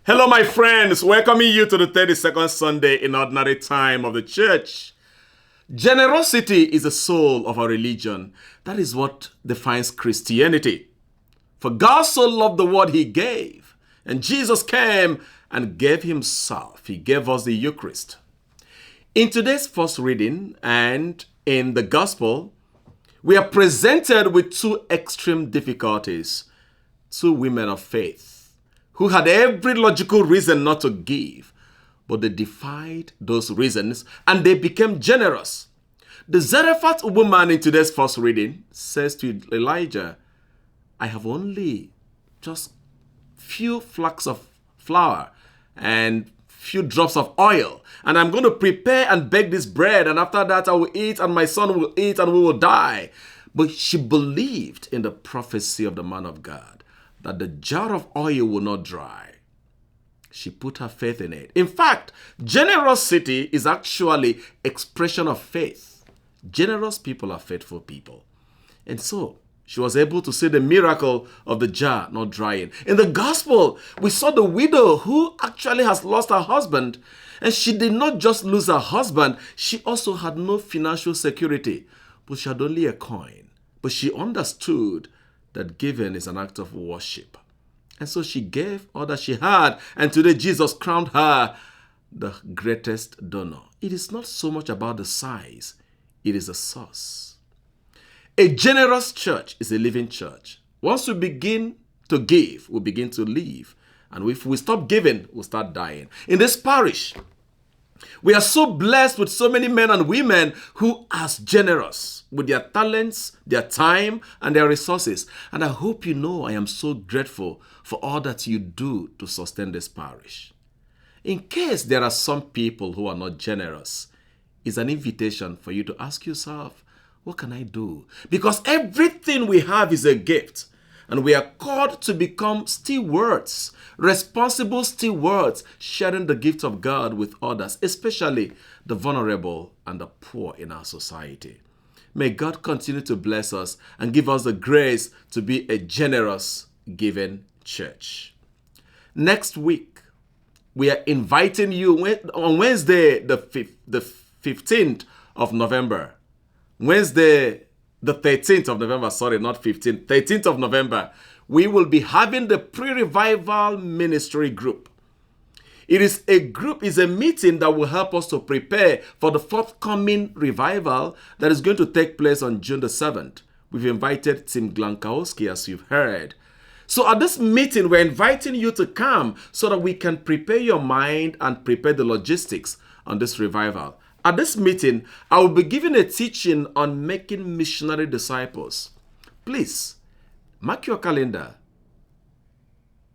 Hello, my friends. Welcoming you to the 32nd Sunday in Ordinary Time of the Church. Generosity is the soul of our religion. That is what defines Christianity. For God so loved the world, he gave. And Jesus came and gave himself. He gave us the Eucharist. In today's first reading and in the Gospel, we are presented with two extreme difficulties. Two women of faith who had every logical reason not to give, but they defied those reasons and they became generous. The Zarephath woman in today's first reading says to Elijah, I have only just few flasks of flour and few drops of oil, and I'm going to prepare and bake this bread, and after that I will eat and my son will eat and we will die. But she believed in the prophecy of the man of God that the jar of oil will not dry. She put her faith in it. In fact, generosity is actually expression of faith. Generous people are faithful people. And so, she was able to see the miracle of the jar not drying. In the gospel, we saw the widow who actually has lost her husband. And she did not just lose her husband, she also had no financial security. But she had only a coin. But she understood that giving is an act of worship. And so she gave all that she had, and today Jesus crowned her the greatest donor. It is not so much about the size, it is the source. A generous church is a living church. Once we begin to give, we begin to live. And if we stop giving, we'll start dying. In this parish, we are so blessed with so many men and women who are generous with their talents, their time, and their resources. And I hope you know I am so grateful for all that you do to sustain this parish. In case there are some people who are not generous, it's an invitation for you to ask yourself, what can I do? Because everything we have is a gift. And we are called to become stewards, responsible stewards, sharing the gift of God with others, especially the vulnerable and the poor in our society. May God continue to bless us and give us the grace to be a generous, giving church. Next week, we are inviting you on Wednesday, the 15th of November. Wednesday, the 13th of November, sorry, not 15th, 13th of November, we will be having the pre-revival ministry group. It is a meeting that will help us to prepare for the forthcoming revival that is going to take place on June the 7th. We've invited Tim Glankowski, as you've heard. So at this meeting, we're inviting you to come so that we can prepare your mind and prepare the logistics on this revival. At this meeting, I will be giving a teaching on making missionary disciples. Please, mark your calendar.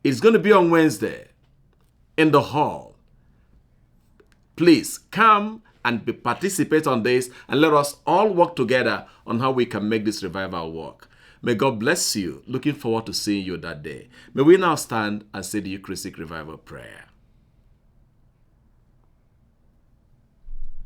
It's going to be on Wednesday in the hall. Please come and participate on this and let us all work together on how we can make this revival work. May God bless you. Looking forward to seeing you that day. May we now stand and say the Eucharistic Revival Prayer.